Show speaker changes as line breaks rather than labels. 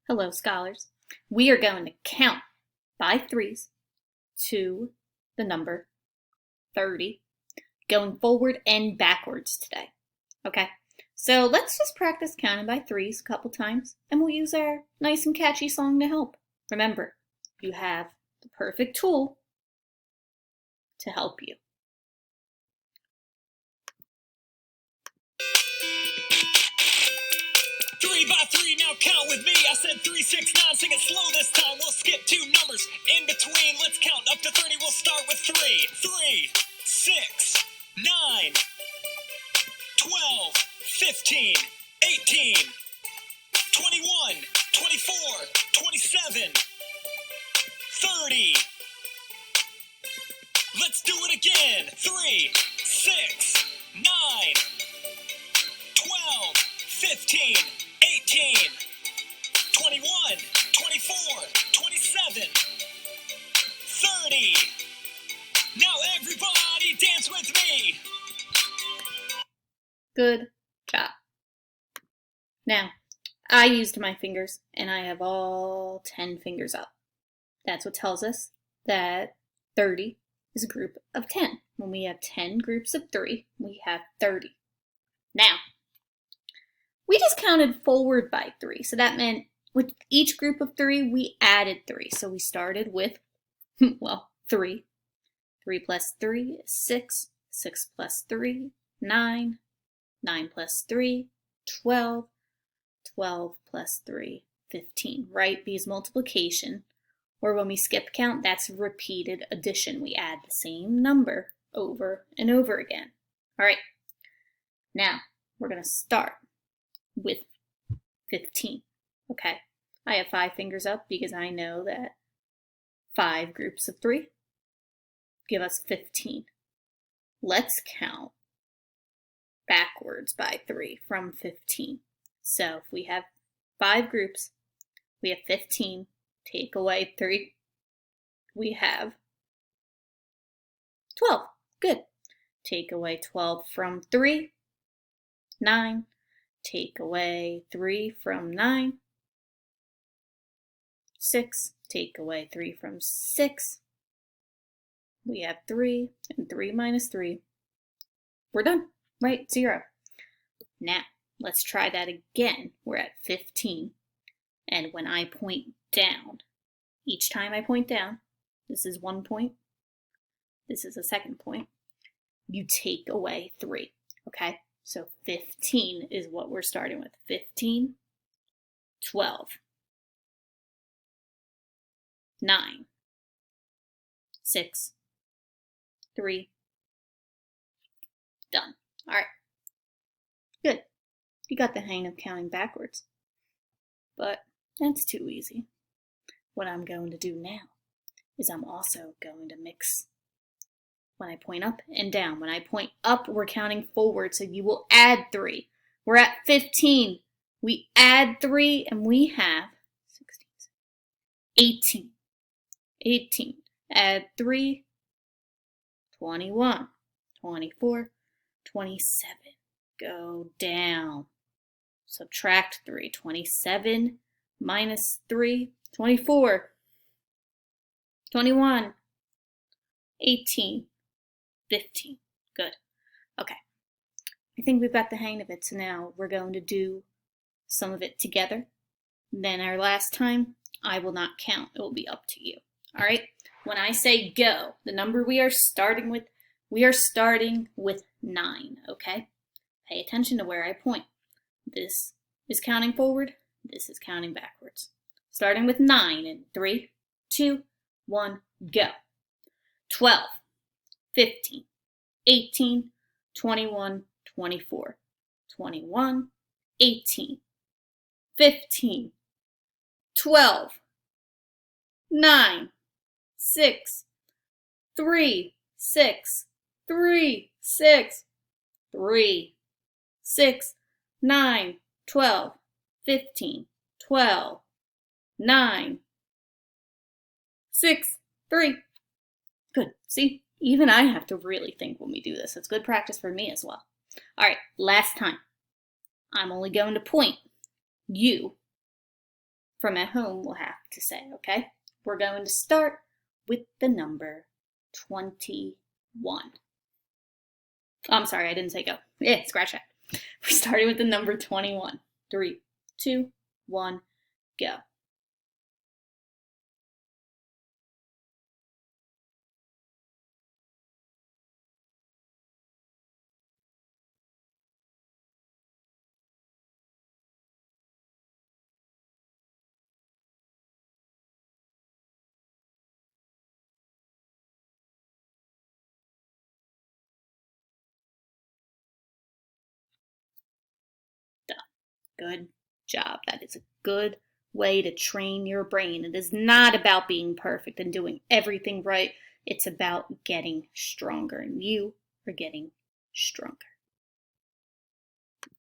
Hello, scholars. We are going to count by threes to the number 30, going forward and backwards today. Okay, so let's just practice counting by threes a couple times, and we'll use our nice and catchy song to help. Remember, you have the perfect tool to help you.
3 by 3, now count with me. I said 3, 6, 9, sing it slow this time. We'll skip 2 numbers in between. Let's count up to 30. We'll start with 3. 3, 6, 9, 12, 15, 18, 21, 24, 27, 30. Let's do it again. 3, 6, 9, 12, 15, 18, 21, 24, 27, 30. Now everybody dance with me.
Good job. Now, I used my fingers, and I have all 10 fingers up. That's what tells us that 30 is a group of 10. When we have 10 groups of 3, we have 30. Now, we just counted forward by 3, so that meant with each group of 3, we added 3. So we started with, 3. 3 plus 3 is 6. 6 plus 3, 9. 9 plus 3, 12. 12 plus 3, 15, right? Because multiplication, or when we skip count, that's repeated addition. We add the same number over and over again. All right, now we're going to start with 15, okay? I have 5 fingers up because I know that 5 groups of 3 give us 15. Let's count backwards by 3 from 15. So if we have 5 groups, we have 15, take away 3, we have 12. Good. Take away 12 from 3, 9. Take away 3 from 9, 6. Take away 3 from 6. We have 3, and 3 minus 3. We're done, right? 0. Now, let's try that again. We're at 15. And when I point down, each time I point down, this is 1 point, this is a second point, you take away 3, okay? So 15 is what we're starting with. 15, 12, 9, 6, 3, done. All right, good. You got the hang of counting backwards, but that's too easy. What I'm going to do now is I'm also going to mix when I point up and down. When I point up, we're counting forward, so you will add 3. We're at 15. We add 3, and we have 16, 18. 18. Add 3, 21, 24, 27. Go down. Subtract 3. 27 minus 3, 24. 21, 18, 15. Good. Okay. I think we've got the hang of it. So now we're going to do some of it together. Then our last time, I will not count. It will be up to you. All right? When I say go, the number we are starting with 9, okay? Pay attention to where I point. This is counting forward. This is counting backwards. Starting with 9 in 3, 2, 1, go. 12, 15, 18, 21, 24, 21, 18, 15, 12, 9, 6, 3, 6, 3, 6, 3, 6, 9, 12, 15, 12, 9, 6, 3. Good. See, even I have to really think when we do this. It's good practice for me as well. All right, last time. I'm only going to point. You from at home will have to say, okay? We're going to start with the number 21. Oh, I'm sorry, I didn't say go. Yeah, scratch that. We're starting with the number 21. 3, 2, 1, go. Done. Good job. That is a good way to train your brain. It is not about being perfect and doing everything right. It's about getting stronger, and you are getting stronger.